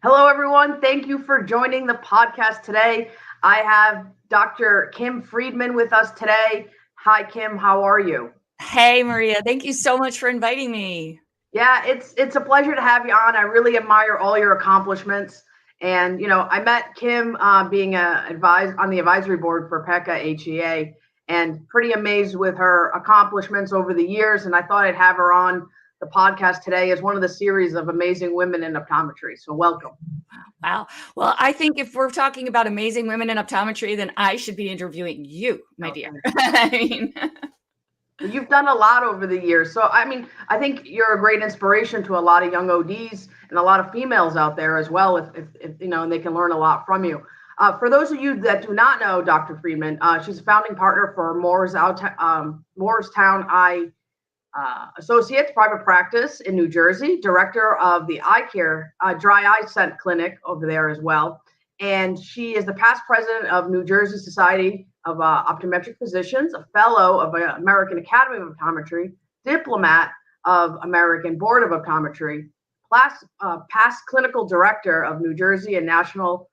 Hello, everyone. Thank you for joining the podcast today. I have Dr. Kim Friedman with us today. Hi, Kim. How are you? Hey, Maria. Thank you so much for inviting me. Yeah, it's a pleasure to have you on. I really admire all your accomplishments. And I met Kim being on the advisory board for PECAA HEA, and pretty amazed with her accomplishments over the years. And I thought I'd have her on the podcast today as one of the series of amazing women in optometry. So welcome. Wow. Well, I think if we're talking about amazing women in optometry, then I should be interviewing you, my dear. I mean, You've done a lot over the years. So, I think you're a great inspiration to a lot of young ODs and a lot of females out there as well, if and they can learn a lot from you. For those of you that do not know Dr. Friedman, she's a founding partner for Moorestown Eye Associates private practice in New Jersey, director of the eye care dry eye scent clinic over there as well. And she is the past president of New Jersey Society of Optometric Physicians, a fellow of the American Academy of Optometry, Diplomate of American Board of Optometry, past clinical director of New Jersey and National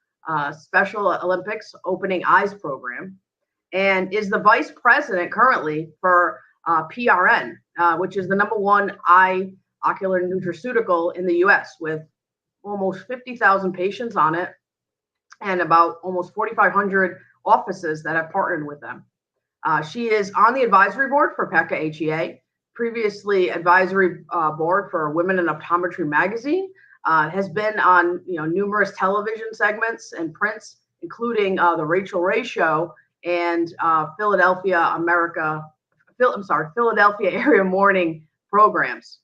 Special Olympics Opening Eyes Program, and is the vice president currently for PRN, which is the number one eye ocular nutraceutical in the US, with almost 50,000 patients on it and about almost 4,500 offices that have partnered with them. She is on the advisory board for PECAA HEA, previously advisory board for Women in Optometry Magazine, has been on numerous television segments and prints, including the Rachael Ray Show and Philadelphia area morning programs.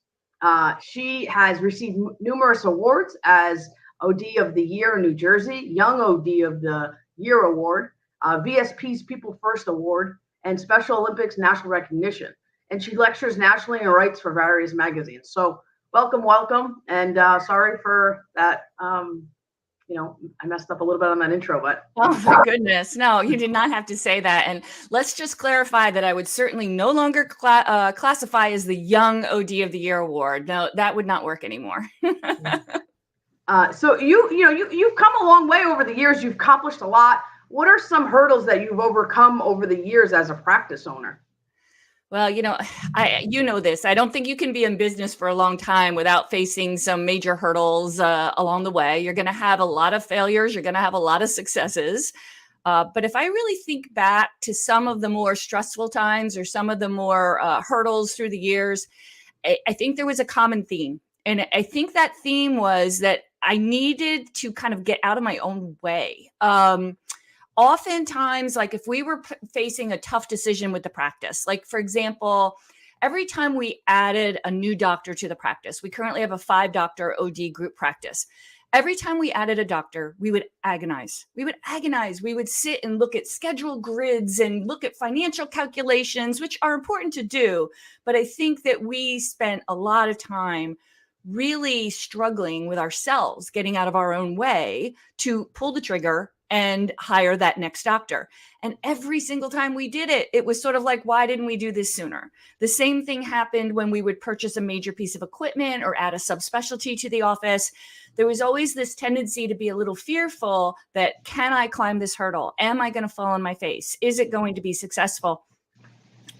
She has received numerous awards as OD of the Year in New Jersey, Young OD of the Year Award, VSP's People First Award, and Special Olympics National Recognition. And she lectures nationally and writes for various magazines. So welcome. And sorry for that. I messed up a little bit on that intro, but. Oh my goodness. No, you did not have to say that. And let's just clarify that I would certainly no longer classify as the Young OD of the Year Award. No, that would not work anymore. So you've come a long way over the years. You've accomplished a lot. What are some hurdles that you've overcome over the years as a practice owner? Well, this. I don't think you can be in business for a long time without facing some major hurdles along the way. You're going to have a lot of failures. You're going to have a lot of successes. But if I really think back to some of the more stressful times or some of the more hurdles through the years, I think there was a common theme. And I think that theme was that I needed to kind of get out of my own way. Oftentimes, like if we were facing a tough decision with the practice, like for example, every time we added a new doctor to the practice, we currently have a 5-doctor OD group practice. Every time we added a doctor, we would agonize. We would sit and look at schedule grids and look at financial calculations, which are important to do. But I think that we spent a lot of time really struggling with ourselves, getting out of our own way to pull the trigger and hire that next doctor. And every single time we did it, it was sort of like, why didn't we do this sooner? The same thing happened when we would purchase a major piece of equipment or add a subspecialty to the office. There was always this tendency to be a little fearful that, can I climb this hurdle? Am I going to fall on my face? Is it going to be successful?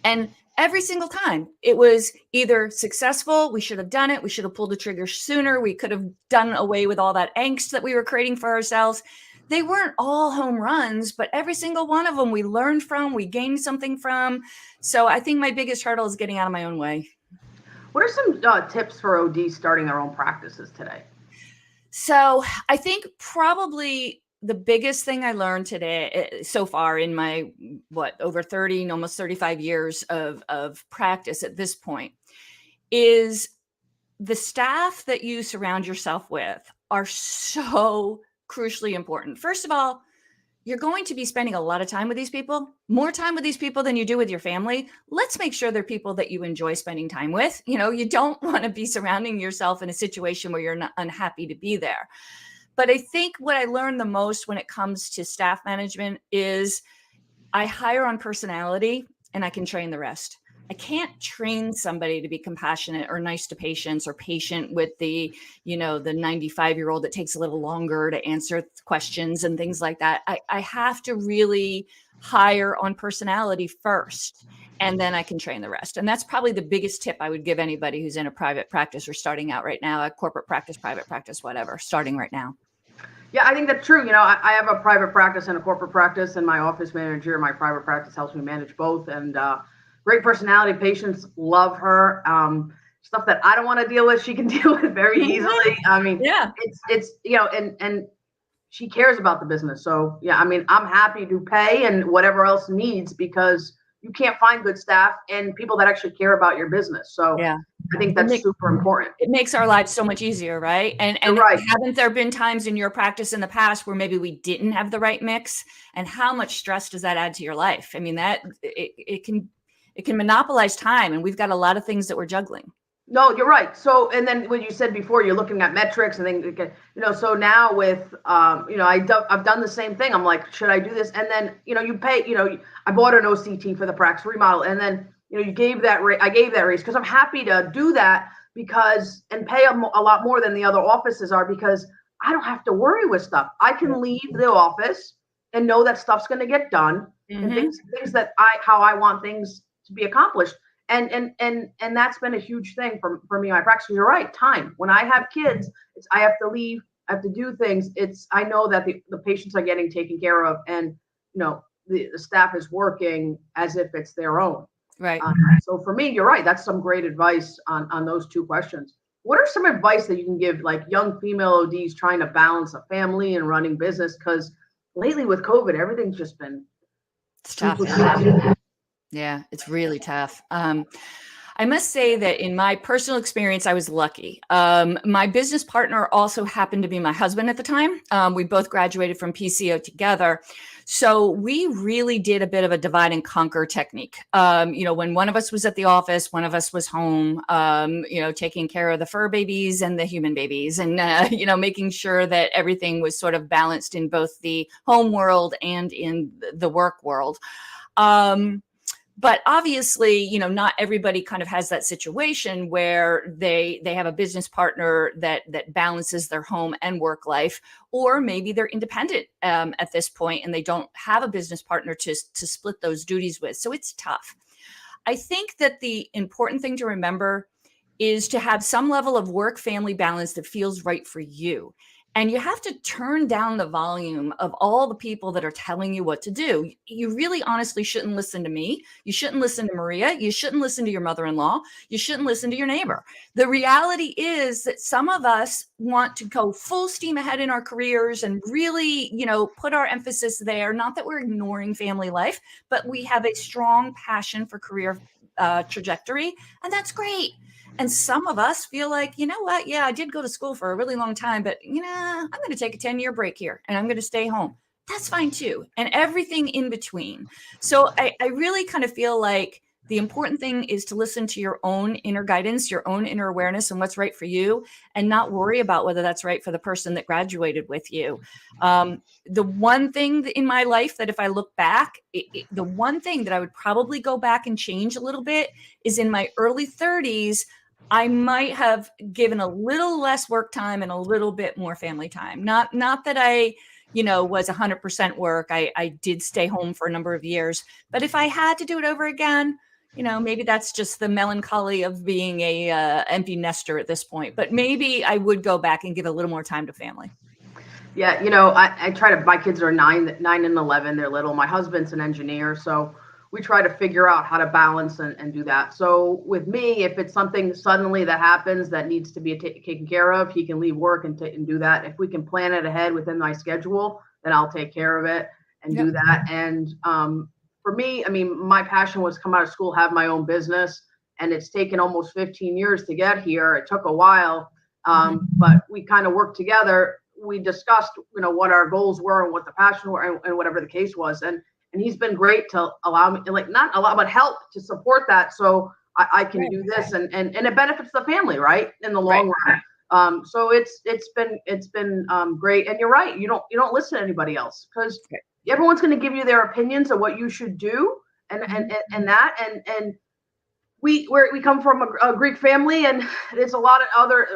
And every single time it was either successful, we should have done it, we should have pulled the trigger sooner, we could have done away with all that angst that we were creating for ourselves. They weren't all home runs, but every single one of them we learned from, we gained something from. So I think my biggest hurdle is getting out of my own way. What are some tips for ODs starting their own practices today? So I think probably the biggest thing I learned today so far in my, over 30, almost 35 years of practice at this point, is the staff that you surround yourself with are so crucially important. First of all, you're going to be spending a lot of time with these people, more time with these people than you do with your family. Let's make sure they're people that you enjoy spending time with. You don't want to be surrounding yourself in a situation where you're not unhappy to be there. But I think what I learned the most when it comes to staff management is I hire on personality and I can train the rest. I can't train somebody to be compassionate or nice to patients or patient with the, the 95-year-old that takes a little longer to answer questions and things like that. I have to really hire on personality first, and then I can train the rest. And that's probably the biggest tip I would give anybody who's in a private practice or starting out right now, a corporate practice, private practice, whatever, starting right now. Yeah, I think that's true. I have a private practice and a corporate practice, and my office manager, my private practice helps me manage both. And great personality. Patients love her. Stuff that I don't want to deal with, she can deal with very easily. I mean, yeah, it's and she cares about the business. So yeah, I mean, I'm happy to pay and whatever else needs, because you can't find good staff and people that actually care about your business. So yeah. I think that's super important. It makes our lives so much easier, right? And right. Haven't there been times in your practice in the past where maybe we didn't have the right mix? And how much stress does that add to your life? I mean, that it can monopolize time, and we've got a lot of things that we're juggling. No, you're right. So, and then what you said before, you're looking at metrics and then, so now with, I've done the same thing. I'm like, should I do this? And then, you pay, I bought an OCT for the practice remodel, and then, you gave that rate. I gave that raise because I'm happy to do that, and pay a lot more than the other offices are, because I don't have to worry with stuff. I can leave the office and know that stuff's going to get done, and things that how I want things to be accomplished. And that's been a huge thing for me in my practice. You're right. Time. When I have kids, I have to leave. I have to do things. I know that the patients are getting taken care of, and the staff is working as if it's their own. Right. So for me, you're right. That's some great advice on those two questions. What are some advice that you can give like young female ODs trying to balance a family and running business? Because lately with COVID, everything's just been tough. Yeah, it's really tough. I must say that in my personal experience, I was lucky. My business partner also happened to be my husband at the time. We both graduated from PCO together. So we really did a bit of a divide and conquer technique. When one of us was at the office, one of us was home, taking care of the fur babies and the human babies, and, making sure that everything was sort of balanced in both the home world and in the work world. But obviously, not everybody kind of has that situation where they have a business partner that balances their home and work life, or maybe they're independent at this point and they don't have a business partner to split those duties with. So it's tough. I think that the important thing to remember is to have some level of work-family balance that feels right for you. And you have to turn down the volume of all the people that are telling you what to do. You really honestly shouldn't listen to me. You shouldn't listen to Maria. You shouldn't listen to your mother-in-law. You shouldn't listen to your neighbor. The reality is that some of us want to go full steam ahead in our careers and really, put our emphasis there. Not that we're ignoring family life, but we have a strong passion for career trajectory, and that's great. And some of us feel like, you know what? Yeah, I did go to school for a really long time, but, I'm going to take a 10-year break here and I'm going to stay home. That's fine too. And everything in between. So I really kind of feel like the important thing is to listen to your own inner guidance, your own inner awareness, and what's right for you, and not worry about whether that's right for the person that graduated with you. The one thing in my life that if I look back, the one thing that I would probably go back and change a little bit is in my early 30s, I might have given a little less work time and a little bit more family time. Not that I, was 100% work. I did stay home for a number of years, but if I had to do it over again, maybe that's just the melancholy of being a empty nester at this point, but maybe I would go back and give a little more time to family. Yeah. I try to, my kids are 9 and 11. They're little. My husband's an engineer. So we try to figure out how to balance and do that. So with me, if it's something suddenly that happens that needs to be taken care of, he can leave work and do that. If we can plan it ahead within my schedule, then I'll take care of it and do that. And for me, my passion was come out of school, have my own business, and it's taken almost 15 years to get here. It took a while, but we kind of worked together. We discussed, what our goals were and what the passion were and whatever the case was. And he's been great to allow me, not allow, but help to support that. So I can do this and it benefits the family, right? In the long run. So it's been great. And you're right. You don't listen to anybody else, because everyone's going to give you their opinions of what you should do and we come from a Greek family, and there's a lot of other,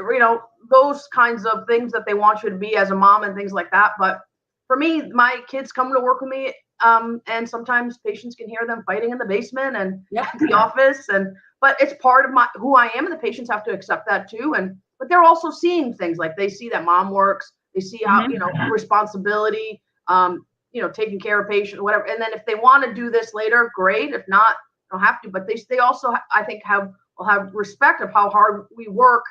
those kinds of things that they want you to be as a mom and things like that. But for me, my kids come to work with me, and sometimes patients can hear them fighting in the basement and the office, but it's part of who I am, and the patients have to accept that too. But they're also seeing things like they see that mom works, they see how responsibility, taking care of patients, whatever. And then if they want to do this later, great. If not, don't have to. But they also, I think, will have respect of how hard we work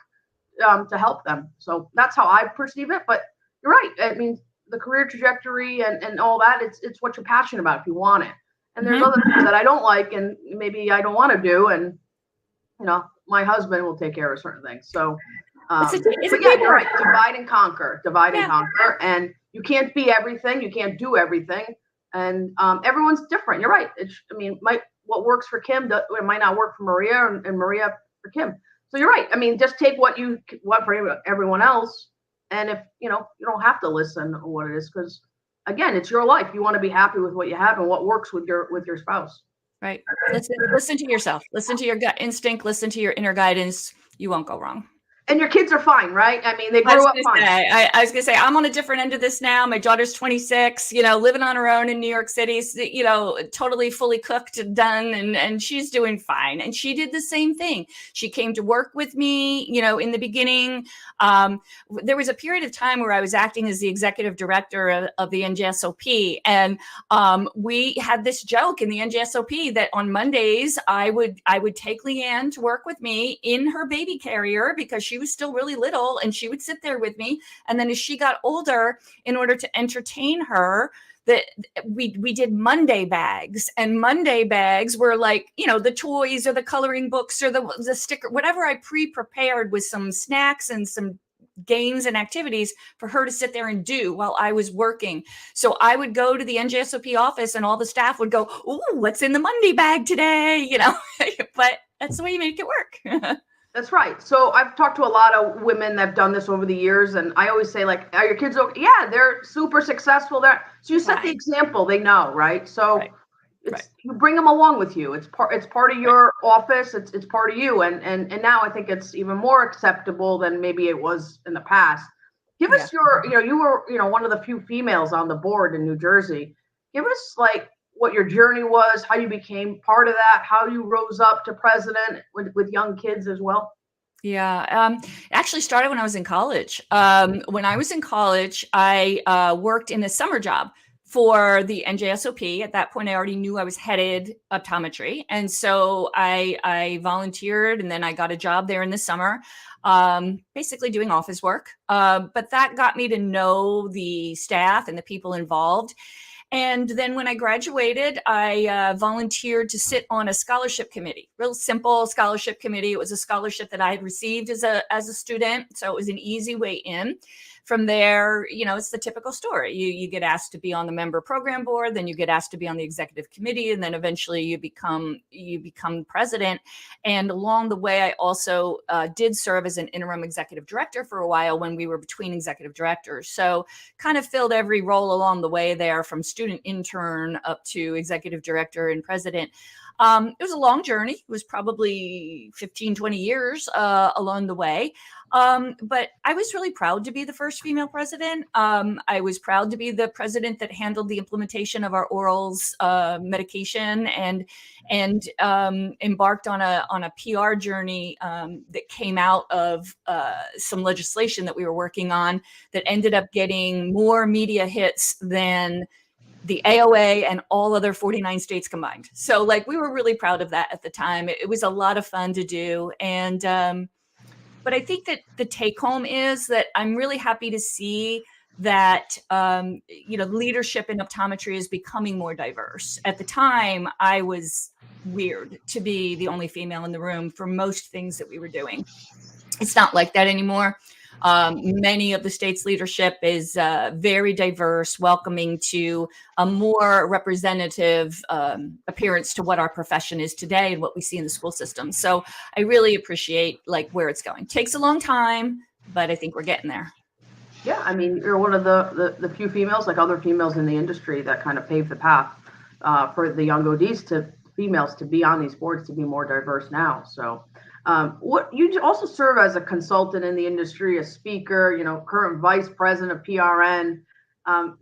to help them. So that's how I perceive it. But you're right. I mean, the career trajectory and all that, it's what you're passionate about if you want it. And there's other things that I don't like and maybe I don't want to do. And, my husband will take care of certain things. So, but yeah, you're right. Divide and conquer. And you can't be everything. You can't do everything. And everyone's different. You're right. What works for Kim it might not work for Maria, and Maria for Kim. So you're right. I mean, just take what you want for everyone else. And if, you don't have to listen to what it is, because again, it's your life. You want to be happy with what you have and what works with your spouse. Right. Listen to yourself, listen to your gut instinct, listen to your inner guidance. You won't go wrong. And your kids are fine, right? I mean, they grew up fine. I was going to say, I'm on a different end of this now. My daughter's 26, living on her own in New York City, totally fully cooked and done. And she's doing fine. And she did the same thing. She came to work with me, in the beginning. There was a period of time where I was acting as the executive director of the NJSOP. And we had this joke in the NJSOP that on Mondays, I would take Leanne to work with me in her baby carrier because she was still really little, and she would sit there with me. And then as she got older, in order to entertain her, that we did Monday bags, and Monday bags were like, the toys or the coloring books or the sticker, whatever I pre-prepared with some snacks and some games and activities for her to sit there and do while I was working. So I would go to the NJSOP office and all the staff would go, "Ooh, what's in the Monday bag today?" But that's the way you make it work. That's right. So I've talked to a lot of women that have done this over the years, and I always say, like, are your kids okay? Yeah, they're super successful. So you set the example. They know, right? So you bring them along with you. It's part of your office. It's part of you. And now I think it's even more acceptable than maybe it was in the past. Give us you were one of the few females on the board in New Jersey. Give us like what your journey was, how you became part of that, how you rose up to president with young kids as well. Yeah, it actually started when I was in college. When I was in college, I worked in a summer job for the NJSOP. At that point, I already knew I was headed optometry. And so I volunteered, and then I got a job there in the summer, basically doing office work. But that got me to know the staff and the people involved. And then when I graduated, I volunteered to sit on a scholarship committee, real simple scholarship committee. It was a scholarship that I had received as a student. So it was an easy way in. From there, it's the typical story. You get asked to be on the member program board, then you get asked to be on the executive committee, and then eventually you become president. And along the way, I also did serve as an interim executive director for a while when we were between executive directors. So kind of filled every role along the way there, from student intern up to executive director and president. It was a long journey. It was probably 15, 20 years along the way. But I was really proud to be the first female president. I was proud to be the president that handled the implementation of our orals medication and embarked on a PR journey that came out of some legislation that we were working on that ended up getting more media hits than the AOA and all other 49 states combined. So we were really proud of that at the time. It was a lot of fun to do. And, but I think that the take home is that I'm really happy to see that, leadership in optometry is becoming more diverse. At the time, I was weird to be the only female in the room for most things that we were doing. It's not like that anymore. Many of the state's leadership is very diverse, welcoming to a more representative appearance to what our profession is today and what we see in the school system. So I really appreciate where it's going. Takes a long time, but I think we're getting there. Yeah, I mean, you're one of the few females, like other females in the industry, that kind of paved the path for the young ODs to females to be on these boards, to be more diverse now. So what you also serve as a consultant in the industry, a speaker, current vice president of PRN.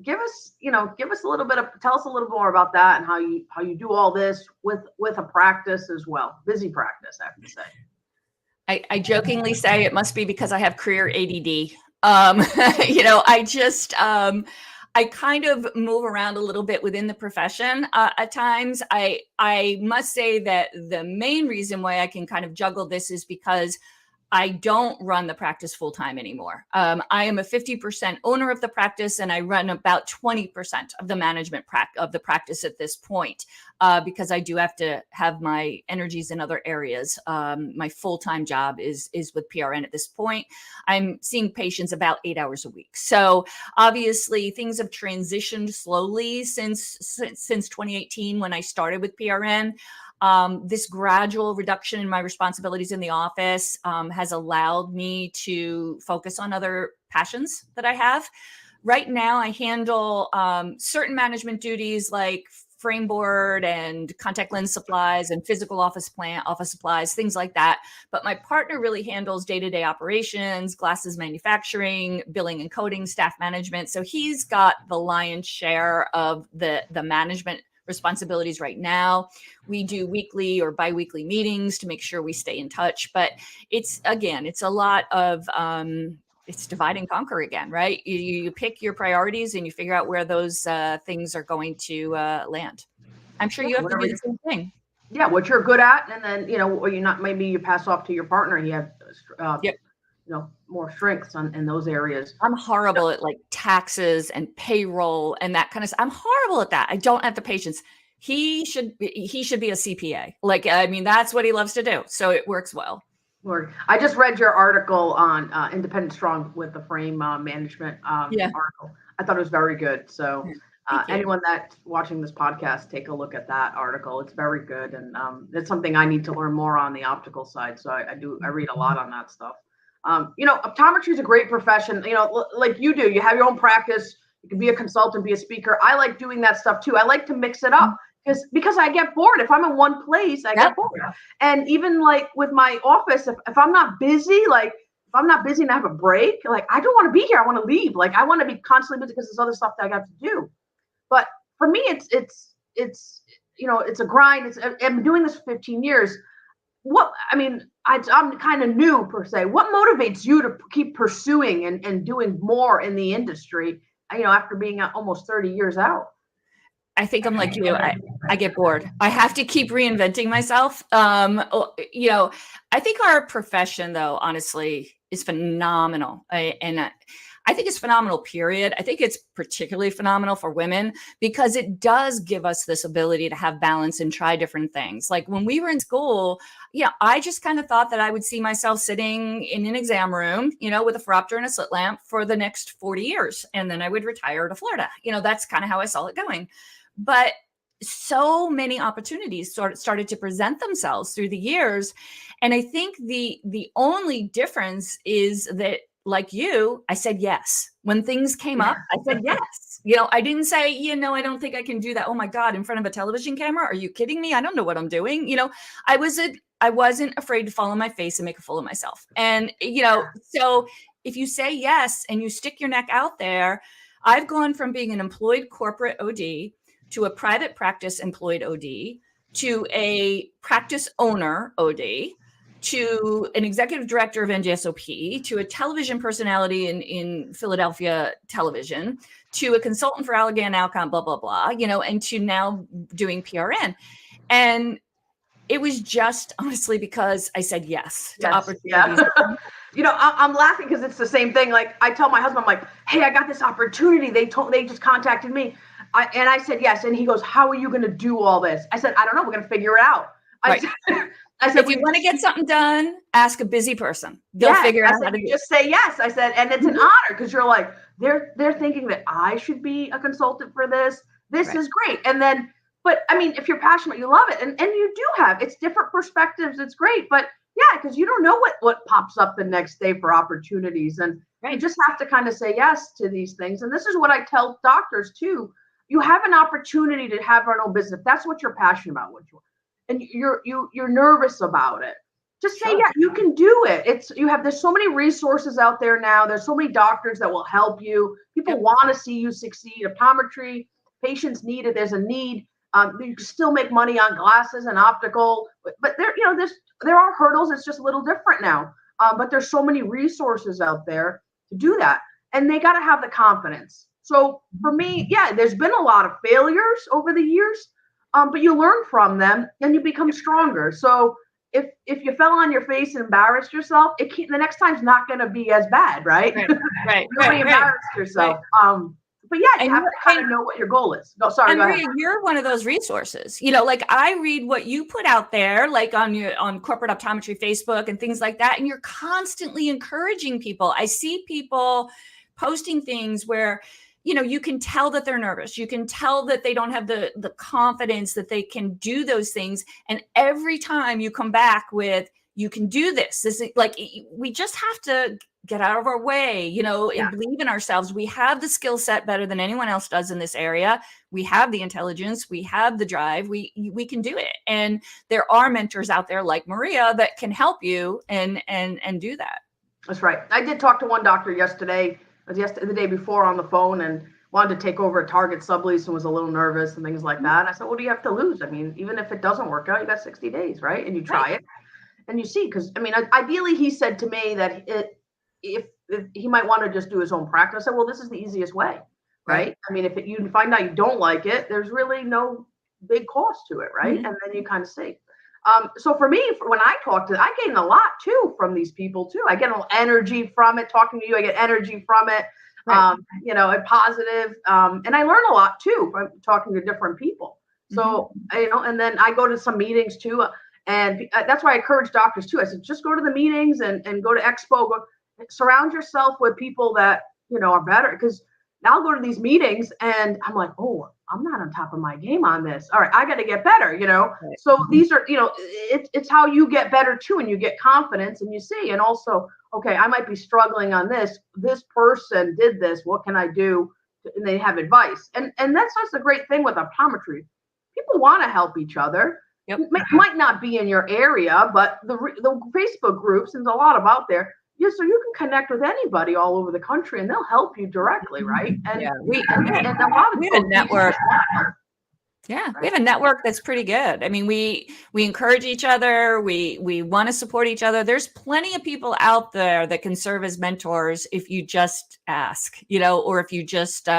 Give us a little bit tell us a little more about that and how you do all this with a practice as well. Busy practice, I have to say. I jokingly say it must be because I have career ADD. I kind of move around a little bit within the profession at times. I must say that the main reason why I can kind of juggle this is because I don't run the practice full time anymore. I am a 50% owner of the practice, and I run about 20% of the management of the practice at this point, because I do have to have my energies in other areas. My full-time job is with PRN at this point. I'm seeing patients about 8 hours a week. So obviously things have transitioned slowly since 2018 when I started with PRN. This gradual reduction in my responsibilities in the office has allowed me to focus on other passions that I have. Right now, I handle certain management duties like frame board and contact lens supplies and physical office supplies, things like that. But my partner really handles day-to-day operations, glasses manufacturing, billing and coding, staff management. So he's got the lion's share of the management responsibilities right now. We do weekly or biweekly meetings to make sure we stay in touch. But it's a lot of it's divide and conquer again, right? You pick your priorities and you figure out where those things are going to land. I'm sure you have to do the same thing. Yeah, what you're good at, and then or you're not. Maybe you pass off to your partner. You have more strengths in those areas. I'm horrible at like taxes and payroll and that kind of stuff. I'm horrible at that. I don't have the patience. He should be a CPA. That's what he loves to do. So it works well. I just read your article on Independent Strong with the frame management article. I thought it was very good. So anyone that's watching this podcast, take a look at that article. It's very good. And it's something I need to learn more on the optical side. So I read a lot on that stuff. Optometry is a great profession, like you do. You have your own practice. You can be a consultant, be a speaker. I like doing that stuff too. I like to mix it up because I get bored. If I'm in one place, I get bored. And even like with my office, if I'm not busy, if I'm not busy and I have a break, I don't want to be here. I want to leave. I want to be constantly busy because there's other stuff that I got to do. But for me, it's a grind. I've been doing this for 15 years. I'm kind of new per se. What motivates you to keep pursuing and doing more in the industry, after being almost 30 years out? I think I'm like you. I get bored. I have to keep reinventing myself. I think our profession, though, honestly, is phenomenal. I think it's phenomenal, period. I think it's particularly phenomenal for women because it does give us this ability to have balance and try different things. Like when we were in school, I just kind of thought that I would see myself sitting in an exam room, with a phoropter and a slit lamp for the next 40 years. And then I would retire to Florida. That's kind of how I saw it going. But so many opportunities started to present themselves through the years. And I think the only difference is that, like you, I said yes. When things came up, I said yes. I didn't say, I don't think I can do that. Oh my God, in front of a television camera? Are you kidding me? I don't know what I'm doing. I wasn't afraid to fall on my face and make a fool of myself. And, so if you say yes and you stick your neck out there, I've gone from being an employed corporate OD to a private practice employed OD to a practice owner OD to an executive director of NJSOP, to a television personality in Philadelphia television, to a consultant for Allergan Alcon, blah, blah, blah, and to now doing PRN. And it was just honestly because I said yes to opportunities. Yeah. I'm laughing because it's the same thing. Like I tell my husband, I'm like, hey, I got this opportunity. They just contacted me. And I said yes. And he goes, how are you going to do all this? I said, I don't know. We're going to figure it out. Right. I said, if you want to get something done, ask a busy person. They'll figure out how to just say yes. I said, and it's an honor because you're like, they're thinking that I should be a consultant for this. This is great. And then, but if you're passionate, you love it. And you do it's different perspectives. It's great. But because you don't know what pops up the next day for opportunities. And you just have to kind of say yes to these things. And this is what I tell doctors too. You have an opportunity to have our own business. If that's what you're passionate about, and you're nervous about it, just say, Sure. yeah, you can do it. There's so many resources out there now. There's so many doctors that will help you. People Yep. want to see you succeed. Optometry, patients need it. There's a need. You can still make money on glasses and optical, but there are hurdles. It's just a little different now. But there's so many resources out there to do that, and they got to have the confidence. So for me, yeah, there's been a lot of failures over the years, but you learn from them and you become stronger. So if you fell on your face and embarrassed yourself, the next time's not going to be as bad, right? Right. You really embarrassed yourself. Right. But yeah, you have to kind of know what your goal is. No, sorry, go ahead. You're one of those resources. Like I read what you put out there, like on corporate optometry Facebook and things like that, and you're constantly encouraging people. I see people posting things where you can tell that they're nervous. You can tell that they don't have the confidence that they can do those things. And every time you come back with, you can do this. This is like, we just have to get out of our way, and believe in ourselves. We have the skill set better than anyone else does in this area. We have the intelligence, we have the drive, we can do it. And there are mentors out there like Maria that can help you and do that. That's right. I did talk to one doctor yesterday, the day before on the phone, and wanted to take over a Target sublease and was a little nervous and things like that. I said, what do you have to lose? I mean, even if it doesn't work out, you got 60 days, right? And you try it and you see, because ideally he said to me that if he might want to just do his own practice. I said, well, this is the easiest way, right? I mean, if you find out you don't like it, there's really no big cost to it, right? And then you kind of see. So for me, when I I gain a lot too from these people too. I get a little energy from it. Talking to you, I get energy from it. And positive. And I learn a lot too from talking to different people. So, and then I go to some meetings too. And that's why I encourage doctors too. I said, just go to the meetings and go to Expo, surround yourself with people that, are better. Because now I'll go to these meetings and I'm like, oh, I'm not on top of my game on this. All right, I got to get better, Right. So these are, it's how you get better too. And you get confidence and you see, and also, okay, I might be struggling on this. This person did this. What can I do? And they have advice. And that's the great thing with optometry. People want to help each other. Yep. It might not be in your area, but the Facebook groups, and there's a lot of out there. Yeah, so you can connect with anybody all over the country, and they'll help you directly, right? And we have a network. Yeah, we have a network that's pretty good. I mean, we encourage each other. We want to support each other. There's plenty of people out there that can serve as mentors if you just ask, or if you just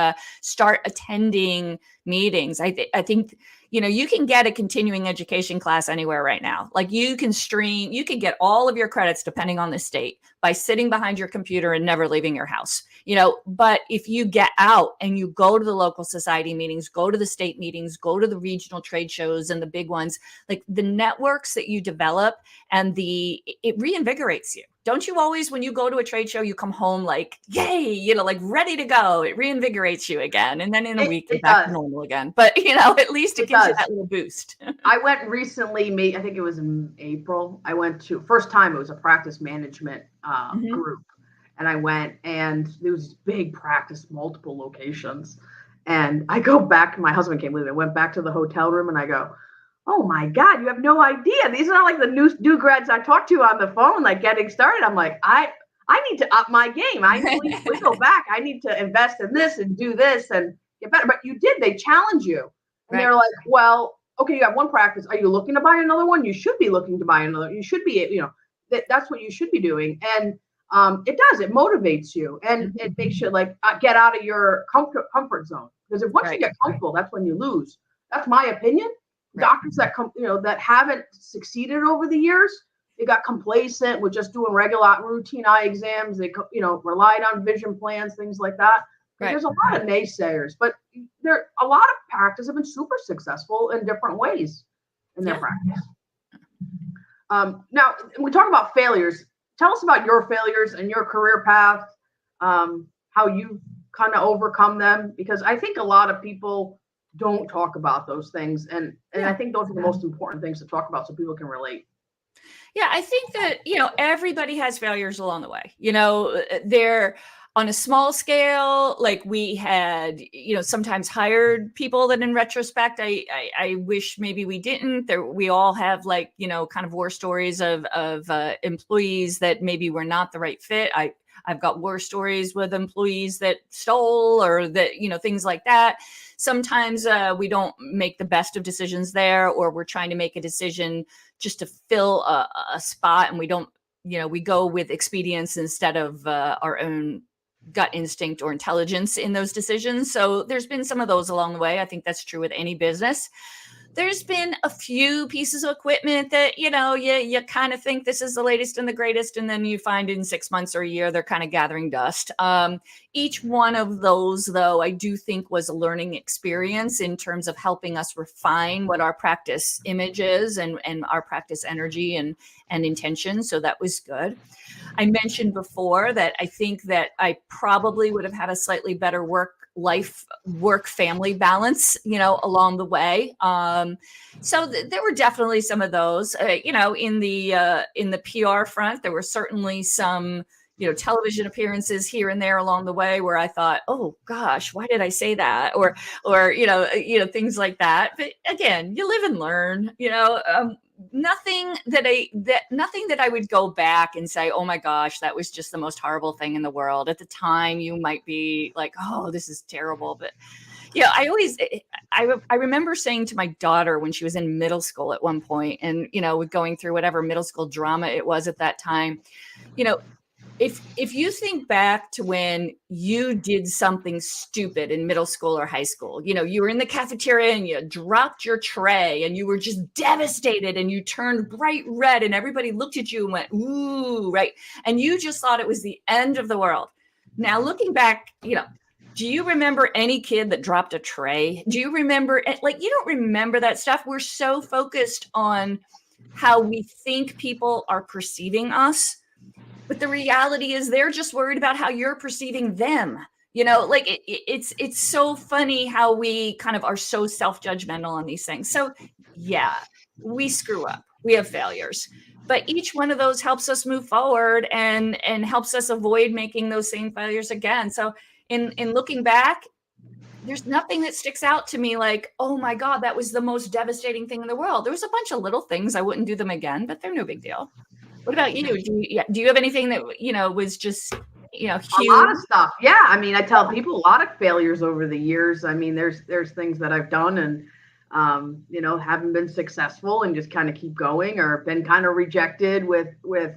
start attending meetings. I think. You can get a continuing education class anywhere right now. Like you can get all of your credits depending on the state by sitting behind your computer and never leaving your house, but if you get out and you go to the local society meetings, go to the state meetings, go to the regional trade shows and the big ones, like the networks that you develop and it reinvigorates you. Don't you always, when you go to a trade show, you come home like, yay, like ready to go. It reinvigorates you again. And then in a week, you're back to normal again. But, at least it gives you that little boost. I went recently, I think it was in April. I went to, first time it was a practice management group. And I went, and there was this big practice, multiple locations. And I go back, my husband came with me. I went back to the hotel room and I go, oh my God, you have no idea. These are not like the new grads I talked to on the phone, like getting started. I'm like, I need to up my game. We go back. I need to invest in this and do this and get better. But you did. They challenge you. And they're like, well, okay, you have one practice. Are you looking to buy another one? You should be looking to buy another. You should be, that's what you should be doing. And it does. It motivates you. And it makes you like get out of your comfort zone. Because once you get comfortable, that's when you lose. That's my opinion. Doctors that that haven't succeeded over the years, they got complacent with just doing regular routine eye exams. They relied on vision plans, things like that. There's a lot of naysayers, but a lot of practice have been super successful in different ways in their practice. Now we talk about failures. Tell us about your failures and your career path, how you kind of overcome them, because I think a lot of people don't talk about those things. And I think those are the most important things to talk about so people can relate. Yeah, I think that, everybody has failures along the way. On a small scale, like we had, sometimes hired people that in retrospect, I wish maybe we didn't. We all have like, kind of war stories of employees that maybe were not the right fit. I've got war stories with employees that stole or that, things like that. Sometimes we don't make the best of decisions there, or we're trying to make a decision just to fill a spot, and we don't, we go with expedience instead of our own gut instinct or intelligence in those decisions. So there's been some of those along the way. I think that's true with any business. There's been a few pieces of equipment that, you kind of think this is the latest and the greatest, and then you find in 6 months or a year, they're kind of gathering dust. Each one of those, though, I do think was a learning experience in terms of helping us refine what our practice image is and our practice energy and intention. So that was good. I mentioned before that I think that I probably would have had a slightly better work family balance, along the way. So there were definitely some of those, in the PR front. There were certainly some, television appearances here and there along the way where I thought, oh gosh, why did I say that? Or, things like that. But again, you live and learn, nothing that I would go back and say, oh my gosh, that was just the most horrible thing in the world. At the time, you might be like, oh, this is terrible. But I remember saying to my daughter when she was in middle school at one point, and, going through whatever middle school drama it was at that time, if you think back to when you did something stupid in middle school or high school, you were in the cafeteria and you dropped your tray and you were just devastated and you turned bright red and everybody looked at you and went, ooh, right. And you just thought it was the end of the world. Now, looking back, do you remember any kid that dropped a tray? Do you remember, you don't remember that stuff. We're so focused on how we think people are perceiving us. But the reality is they're just worried about how you're perceiving them. It's so funny how we kind of are so self-judgmental on these things. So yeah, we screw up. We have failures. But each one of those helps us move forward and helps us avoid making those same failures again. So in looking back, there's nothing that sticks out to me like, oh my God, that was the most devastating thing in the world. There was a bunch of little things. I wouldn't do them again, but they're no big deal. What about you? Do you have anything that, was just, huge? A lot of stuff. Yeah. I mean, I tell people a lot of failures over the years. I mean, there's things that I've done and, haven't been successful and just kind of keep going, or been kind of rejected with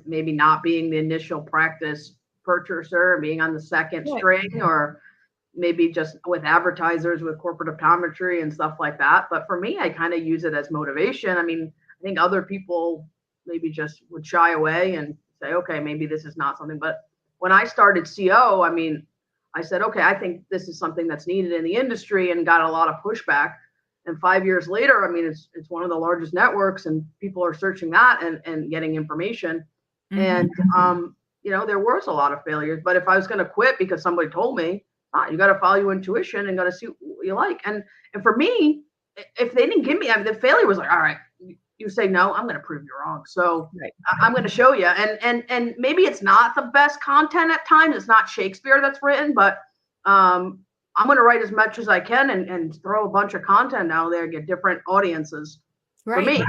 maybe not being the initial practice purchaser, being on the second string, or maybe just with advertisers with corporate optometry and stuff like that. But for me, I kind of use it as motivation. I mean, I think other people maybe just would shy away and say, okay, maybe this is not something. But when I started CO, I mean, I said, okay, I think this is something that's needed in the industry, and got a lot of pushback. And 5 years later, I mean, it's one of the largest networks, and people are searching that and getting information. Mm-hmm. And, there was a lot of failures. But if I was going to quit because somebody told me, you got to follow your intuition and got to see what you like. And for me, if they didn't give me, I mean, the failure was like, all right, you say no, I'm going to prove you wrong. So right. I'm going to show you. And maybe it's not the best content at times. It's not Shakespeare that's written, but I'm going to write as much as I can and throw a bunch of content out there, get different audiences for me,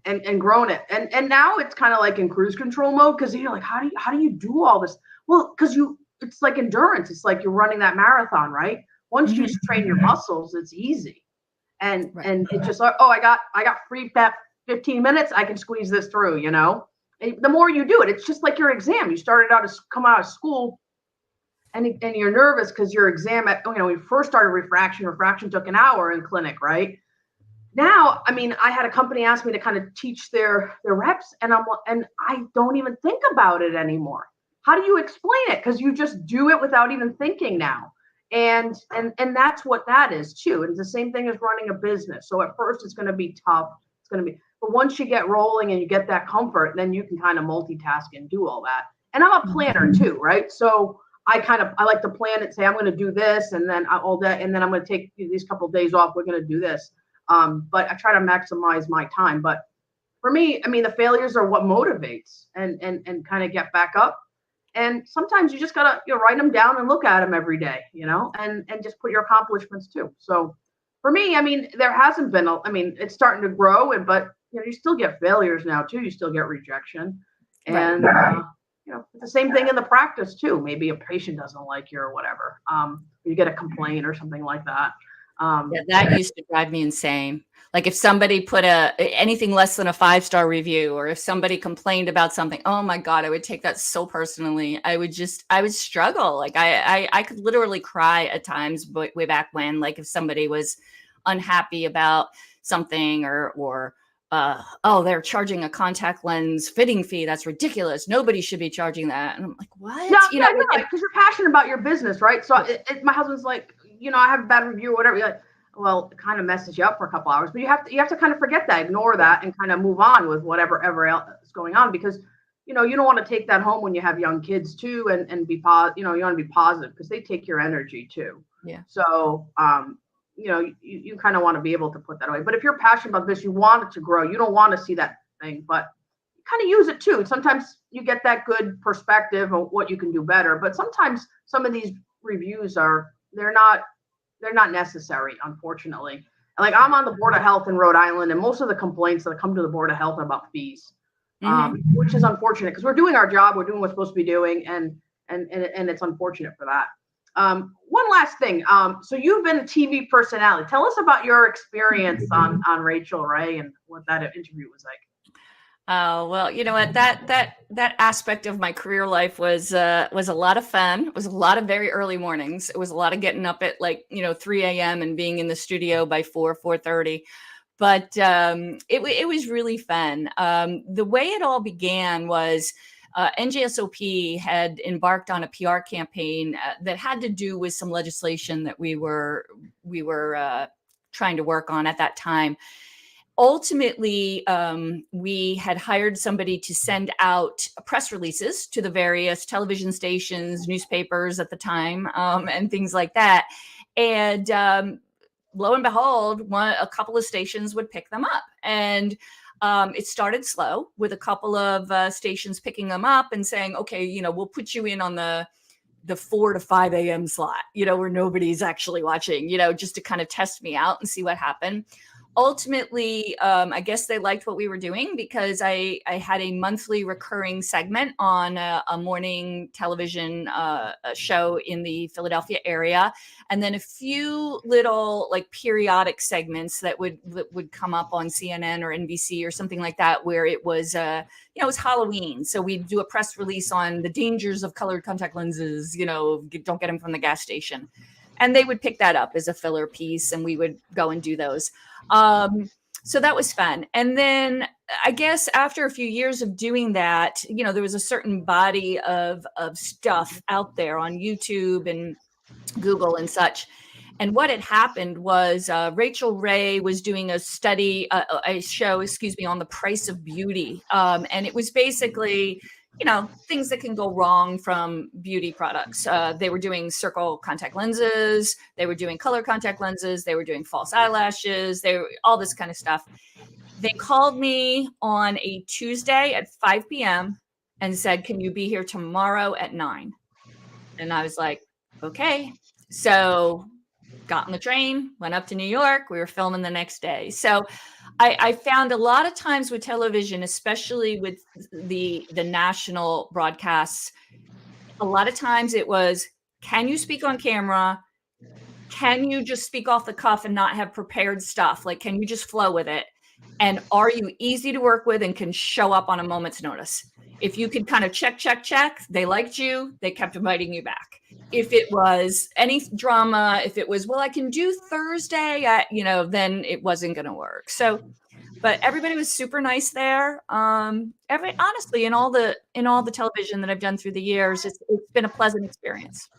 and grown it. And now it's kind of like in cruise control mode, because you're like, how do you do all this? Well, because it's like endurance. It's like you're running that marathon, right? Once you train your muscles, it's easy. And it's just like, oh, I got free 15 minutes, I can squeeze this through, And the more you do it, it's just like your exam. You started out to come out of school and you're nervous because your exam we first started refraction took an hour in clinic, right? Now, I mean, I had a company ask me to kind of teach their reps, and I don't even think about it anymore. How do you explain it? Because you just do it without even thinking now. And that's what that is too. And it's the same thing as running a business. So at first it's going to be tough. It's going to be, but once you get rolling and you get that comfort, then you can kind of multitask and do all that. And I'm a planner too, right? So I like to plan it, say I'm going to do this, and then all that, and then I'm going to take these couple of days off. We're going to do this. But I try to maximize my time. But for me, I mean, the failures are what motivates and kind of get back up. And sometimes you just gotta write them down and look at them every day, and just put your accomplishments too. So for me, I mean, there hasn't been it's starting to grow, but you still get failures now too. You still get rejection, and it's the same thing in the practice too. Maybe a patient doesn't like you or whatever. You get a complaint or something like that. That used to drive me insane. Like if somebody put anything less than a 5-star review, or if somebody complained about something, oh my God, I would take that so personally. I would struggle. Like I could literally cry at times way back when, like if somebody was unhappy about something or they're charging a contact lens fitting fee. That's ridiculous. Nobody should be charging that. And I'm like, what? No, because you're passionate about your business, right? So my husband's like, I have a bad review or whatever. You're like, well, it kind of messes you up for a couple hours, but you have to kind of forget that, ignore that, and kind of move on with whatever else is going on, because you don't want to take that home when you have young kids too, and be you want to be positive, because they take your energy too. Yeah. So you kind of want to be able to put that away. But if you're passionate about this, you want it to grow. You don't want to see that thing, but you kind of use it too. Sometimes you get that good perspective of what you can do better, but sometimes some of these reviews they're not necessary, unfortunately. Like I'm on the Board of Health in Rhode Island, and most of the complaints that come to the Board of Health are about fees, which is unfortunate, because we're doing our job, we're doing what's supposed to be doing, and it's unfortunate for that. One last thing. So you've been a TV personality. Tell us about your experience on Rachael Ray and what that interview was like. Oh, well, you know what, that aspect of my career life was a lot of fun. It was a lot of very early mornings. It was a lot of getting up at 3 a.m. and being in the studio by 4:30. But it was really fun. The way it all began was NJSOP had embarked on a PR campaign that had to do with some legislation that we were trying to work on at that time. Ultimately, we had hired somebody to send out press releases to the various television stations, newspapers at the time, and things like that. And lo and behold, a couple of stations would pick them up. And it started slow, with a couple of stations picking them up and saying, okay, we'll put you in on the 4 to 5 a.m. slot, where nobody's actually watching, just to kind of test me out and see what happened. Ultimately, I guess they liked what we were doing, because I had a monthly recurring segment on a morning television show in the Philadelphia area, and then a few little periodic segments that would come up on CNN or NBC or something like that, where it was it was Halloween, so we'd do a press release on the dangers of colored contact lenses. Don't get them from the gas station. And they would pick that up as a filler piece, and we would go and do those. So that was fun. And then I guess after a few years of doing that, there was a certain body of stuff out there on YouTube and Google and such. And what had happened was Rachael Ray was doing a show on the price of beauty. And it was basically things that can go wrong from beauty products. They were doing circle contact lenses. They were doing color contact lenses. They were doing false eyelashes. All this kind of stuff. They called me on a Tuesday at 5 p.m. and said, can you be here tomorrow at 9? And I was like, okay. So got on the train, went up to New York. We were filming the next day. So I found a lot of times with television, especially with the national broadcasts, a lot of times it was, can you speak on camera? Can you just speak off the cuff and not have prepared stuff? Can you just flow with it? And are you easy to work with and can show up on a moment's notice? If you could kind of check, they liked you, they kept inviting you back. If it was any drama, if it was, well, I can do Thursday at, then it wasn't going to work. So, but everybody was super nice there. Honestly, in all the television that I've done through the years, it's been a pleasant experience.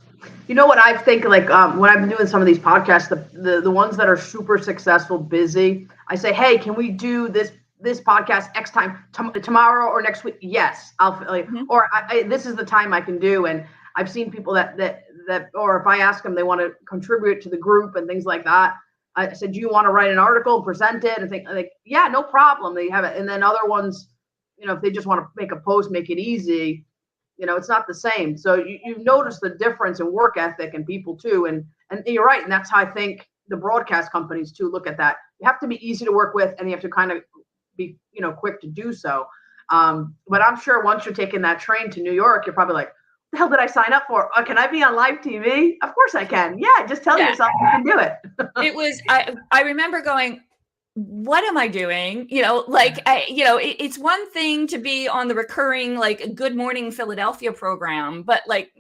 You know what I think, when I've been doing some of these podcasts, the ones that are super successful, busy, I say, hey, can we do this podcast X time tomorrow or next week? Yes, I'll or this is the time I can do. And I've seen people that or if I ask them, they want to contribute to the group and things like that. I said, do you want to write an article, present it, and think yeah, no problem. They have it. And then other ones, if they just want to make a post, make it easy, it's not the same. So you notice the difference in work ethic in people too. And you're right. And that's how I think the broadcast companies too look at that. You have to be easy to work with, and you have to kind of be, quick to do so. But I'm sure once you're taking that train to New York, you're probably like, what the hell did I sign up for? Oh, can I be on live TV? Of course I can. Yeah, just tell yourself you can do it. It was, I remember going, what am I doing? It's one thing to be on the recurring, like, Good Morning Philadelphia program, but like,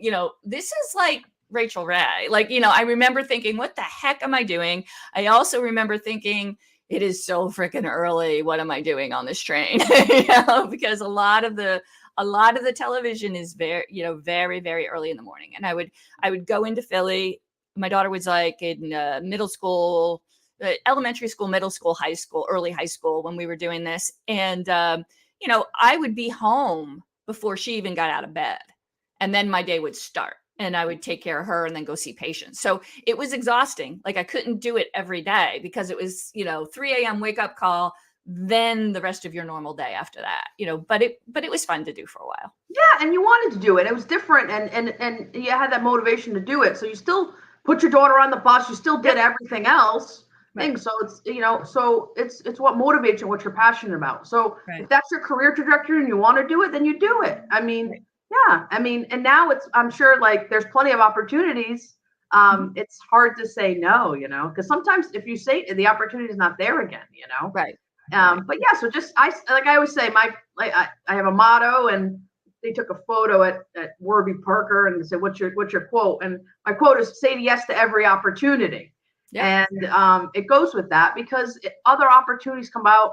this is like Rachael Ray. Like, I remember thinking, what the heck am I doing? I also remember thinking, it is so freaking early. What am I doing on this train? Because a lot of the television is very, very, very early in the morning. And I would go into Philly. My daughter was like in middle school, elementary school, middle school, high school, early high school when we were doing this. And, I would be home before she even got out of bed. And then my day would start, and I would take care of her and then go see patients. So it was exhausting. Like, I couldn't do it every day because it was, 3 a.m. wake up call, then the rest of your normal day after that, but it was fun to do for a while. Yeah. And you wanted to do it. It was different. And you had that motivation to do it. So you still put your daughter on the bus. You still did everything else. Right. So it's, so it's what motivates you, what you're passionate about. So if that's your career trajectory and you want to do it, then you do it. I mean, yeah. I mean, and now I'm sure, like, there's plenty of opportunities. It's hard to say no, because sometimes if you say the opportunity is not there again, Right. But yeah, so just, I always say, I have a motto, and they took a photo at Warby Parker and they said, what's your quote? And my quote is, say yes to every opportunity. Yeah. And it goes with that, because other opportunities come out,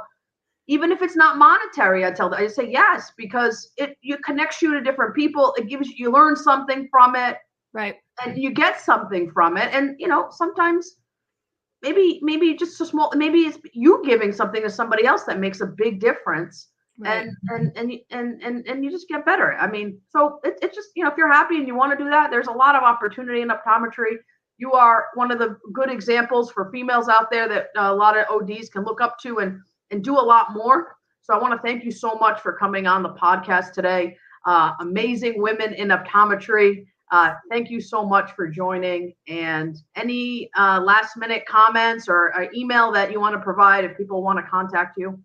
even if it's not monetary. I say yes, because it connects you to different people. It gives you learn something from it, right? And you get something from it. And sometimes maybe just a small, maybe it's you giving something to somebody else that makes a big difference. Right. And you just get better. I mean, so it's just, if you're happy and you want to do that, there's a lot of opportunity in optometry. You are one of the good examples for females out there that a lot of ODs can look up to and do a lot more. So I want to thank you so much for coming on the podcast today. Amazing women in optometry. Thank you so much for joining. And any last minute comments or email that you want to provide if people want to contact you?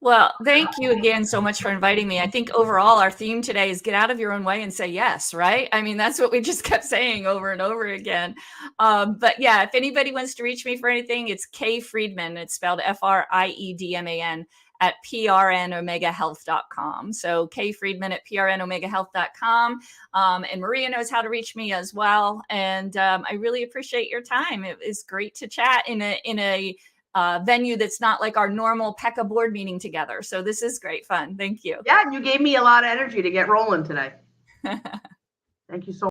Well, thank you again so much for inviting me. I think overall our theme today is get out of your own way and say yes, right? I mean, that's what we just kept saying over and over again. But yeah, if anybody wants to reach me for anything, it's K Friedman. It's spelled Friedman at prnomegahealth.com. So K Friedman at prnomegahealth.com. And Maria knows how to reach me as well. And I really appreciate your time. It was great to chat in a venue that's not like our normal PECAA board meeting together. So this is great fun. Thank you. Yeah, and you gave me a lot of energy to get rolling today. Thank you so much.